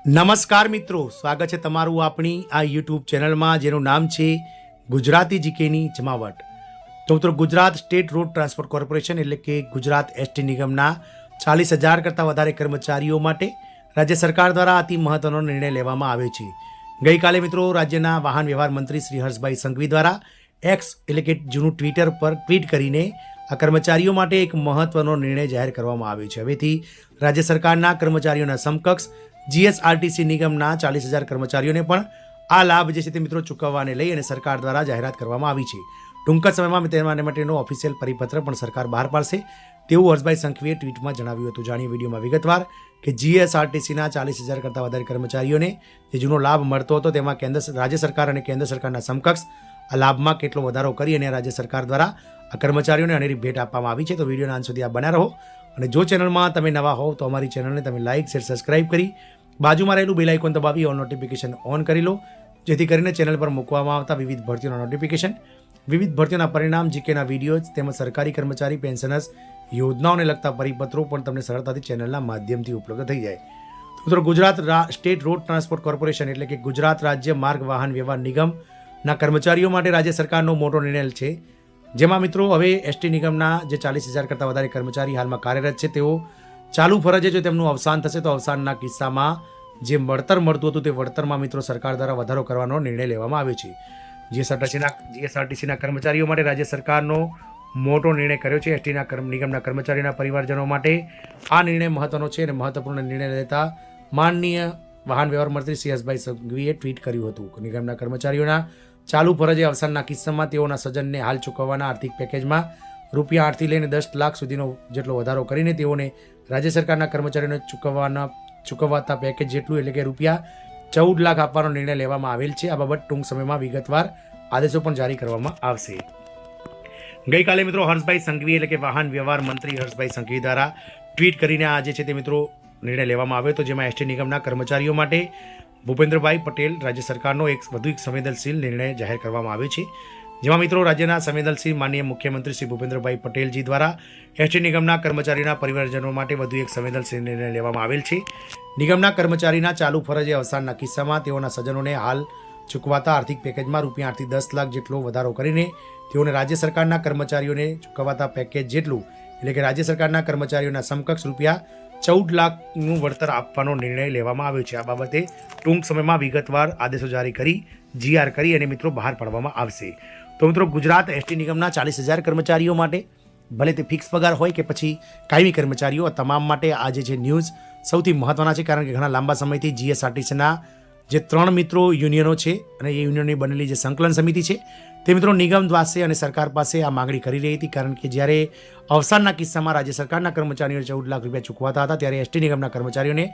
નમસ્કાર મિત્રો, સ્વાગત છે તમારું આપણી આ યુટ્યુબ ચેનલમાં જેનું નામ છે ગુજરાતી જીકેની જમાવટ। તો મિત્રો, Gujarat state road transport corporation એટલે કે ગુજરાત એસટી નિગમના 40,000 કરતાં વધારે કર્મચારીઓ માટે રાજ્ય સરકાર દ્વારા અતિ મહત્વનો નિર્ણય લેવામાં આવ્યો છે। ગઈકાલે મિત્રો રાજ્યના વાહન વ્યવહાર મંત્રી શ્રી હર્ષભાઈ સંઘવી દ્વારા એક્સ એટલે કે જૂનું ટ્વિટર પર ટ્વીટ કરીને આ કર્મચારીઓ માટે એક મહત્વનો નિર્ણય જાહેર કરવામાં આવ્યો છે। હવેથી રાજ્ય સરકારના કર્મચારીઓના સમકક્ષ જીએસઆરટીસી નિગમના 40,000 કર્મચારીઓને પણ આ લાભ જે છે તે મિત્રો ચૂકવવાને લઈ અને સરકાર દ્વારા જાહેરાત કરવામાં આવી છે। ટૂંક જ સમયમાં તેના માટેનો ઓફિશિયલ પરિપત્ર પણ સરકાર બહાર પાડશે તેવું હર્ષભાઈ સંઘવીએ ટ્વીટમાં જણાવ્યું હતું। જાણીએ વિડીયોમાં વિગતવાર કે જીએસઆરટીસીના 40,000 કરતાં વધારે કર્મચારીઓને જે જૂનો લાભ મળતો હતો તેમાં રાજ્ય સરકાર અને કેન્દ્ર સરકારના સમકક્ષ આ લાભમાં કેટલો વધારો કરી અને રાજ્ય સરકાર દ્વારા આ કર્મચારીઓને અનેરી ભેટ આપવામાં આવી છે। તો વિડીયોના અંત સુધી આ બન્યા રહો અને જો ચેનલમાં તમે નવા હોવ તો અમારી ચેનલને તમે લાઇક શેર સબસ્ક્રાઇબ કરી બાજુમાં રહેલું બેલ આઇકોન દબાવી ઓલ નોટિફિકેશન ઓન કરી લો, જેથી કરીને ચેનલ પર મૂકવામાં આવતા વિવિધ ભરતીઓના નોટિફિકેશન, વિવિધ ભરતીઓના પરિણામ, જીકેના વિડીયો તેમજ સરકારી કર્મચારી પેન્શનર્સ યોજનાઓને લગતા પરિપત્રો પણ તમને સરળતાથી ચેનલના માધ્યમથી ઉપલબ્ધ થઈ જાય। મિત્રો, Gujarat state road transport corporation એટલે કે ગુજરાત રાજ્ય માર્ગ વાહન વ્યવહાર નિગમના કર્મચારીઓ માટે રાજ્ય સરકારનો મોટો નિર્ણય છે, જેમાં મિત્રો હવે એસટી નિગમના જે 40,000 કરતાં વધારે કર્મચારી હાલમાં કાર્યરત છે તેઓ ચાલુ ફરજે જો તેમનું અવસાન થશે તો અવસાનના કિસ્સામાં જે વળતર મળતું હતું તે વળતરમાં મિત્રો સરકાર દ્વારા વધારો કરવાનો નિર્ણય લેવામાં આવ્યો છે। જીએસઆરટીસીના કર્મચારીઓ માટે રાજ્ય સરકારનો મોટો નિર્ણય કર્યો છે। એસટીના નિગમના કર્મચારીના પરિવારજનો માટે આ નિર્ણય મહત્વનો છે અને મહત્વપૂર્ણ નિર્ણય લેતા માનનીય વાહન વ્યવહાર મંત્રી શ્રી હર્ષભાઈ સંઘવીએ ટ્વીટ કર્યું હતું। નિગમના કર્મચારીઓના ચાલુ ફરજે અવસાનના કિસ્સામાં તેઓના સ્વજનને હાલ ચૂકવવાના આર્થિક પેકેજમાં રૂપિયા 8 થી લઈને 10 લાખ સુધીનો જેટલો વધારો કરીને તેઓને રાજ્ય સરકારના કર્મચારીઓને ચૂકવાતા પેકેજ જેટલું એટલે કે રૂપિયા 14 લાખ આપવાનો નિર્ણય લેવામાં આવેલ છે। આ બાબત ટૂંક સમયમાં વિગતવાર આદેશો પણ જારી કરવામાં આવશે। ગઈકાલે મિત્રો હર્ષભાઈ સંઘવી એટલે કે વાહન વ્યવહાર મંત્રી હર્ષભાઈ સંઘવી દ્વારા ટ્વીટ કરીને આજે છે તે મિત્રો નિર્ણય લેવામાં આવ્યો હતો, જેમાં એસટી નિગમના કર્મચારીઓ માટે ભૂપેન્દ્રભાઈ પટેલ રાજ્ય સરકારનો વધુ એક સંવેદનશીલ નિર્ણય જાહેર કરવામાં આવ્યો છે, જેમાં મિત્રો રાજ્યના સંવેદનશીલ માનનીય મુખ્યમંત્રી શ્રી ભૂપેન્દ્રભાઈ પટેલજી દ્વારા એસટી નિગમના કર્મચારીના પરિવારજનો માટે વધુ એક સંવેદનશીલ નિર્ણય લેવામાં આવેલ છે। નિગમના કર્મચારીના ચાલુ ફરજે અવસાનના કિસ્સામાં તેઓના સ્વજનોને હાલ ચૂકવાતા આર્થિક પેકેજમાં રૂપિયા 8 થી 10 લાખ જેટલો વધારો કરીને તેઓને રાજ્ય સરકારના કર્મચારીઓને ચૂકવાતા પેકેજ જેટલું એટલે કે રાજ્ય સરકારના કર્મચારીઓના સમકક્ષ રૂપિયા 14 લાખનું વળતર આપવાનો નિર્ણય લેવામાં આવ્યો છે। આ બાબતે ટૂંક સમયમાં વિગતવાર આદેશો જારી કરી જીઆર કરી અને મિત્રો બહાર પાડવામાં આવશે। તો મિત્રો, ગુજરાત એસટી નિગમના 40,000 કર્મચારીઓ માટે ભલે તે ફિક્સ પગાર હોય કે પછી કાયમી કર્મચારીઓ તમામ માટે આજે જે ન્યૂઝ સૌથી મહત્ત્વના છે, કારણ કે ઘણા લાંબા સમયથી જીએસઆરટીસીના જે 3 મિત્રો યુનિયનો છે અને એ યુનિયનની બનેલી જે સંકલન સમિતિ છે તે મિત્રો નિગમ પાસે અને સરકાર પાસે આ માગણી કરી રહી હતી, કારણ કે જ્યારે અવસાનના કિસ્સામાં રાજ્ય સરકારના કર્મચારીઓને 14 લાખ રૂપિયા ચૂકવાતા હતા ત્યારે એસટી નિગમના કર્મચારીઓને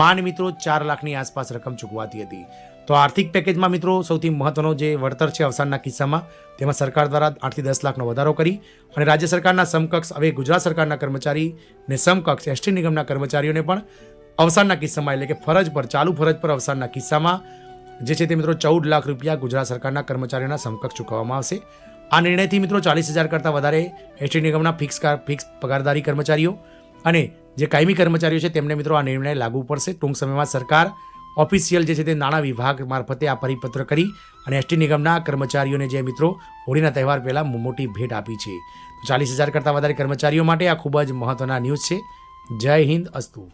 માન મિત્રો 4 લાખની આસપાસ રકમ ચૂકવાતી હતી। તો આર્થિક પેકેજમાં મિત્રો સૌથી મહત્વનો જે વળતર છે અવસાનના કિસ્સામાં તેમાં સરકાર દ્વારા 8 થી 10 લાખનો વધારો કરી અને રાજ્ય સરકારના સમકક્ષ હવે ગુજરાત સરકારના કર્મચારીને સમકક્ષ એસટી નિગમના કર્મચારીઓને પણ અવસાનના કિસ્સામાં એટલે કે ચાલુ ફરજ પર અવસાનના કિસ્સામાં જે છે તે મિત્રો 14 લાખ રૂપિયા ગુજરાત સરકારના કર્મચારીઓના સમકક્ષ ચૂકવવામાં આવશે। આ નિર્ણયથી મિત્રો 40,000 કરતાં વધારે એસટી નિગમના ફિક્સ પગારદારી કર્મચારીઓ અને જે કાયમી કર્મચારીઓ છે તેમને મિત્રો આ નિર્ણય લાગુ પડશે। ટૂંક સમયમાં સરકાર ઓફિશિયલ જે છે તે નાણાં વિભાગ મારફતે આ પરિપત્ર કરી અને એસટી નિગમના કર્મચારીઓને જે મિત્રો હોળીના તહેવાર પહેલાં મોટી ભેટ આપી છે। તો 40,000 કરતાં વધારે કર્મચારીઓ માટે આ ખૂબ જ મહત્ત્વના ન્યૂઝ છે। જય હિન્દ, અસ્તુ।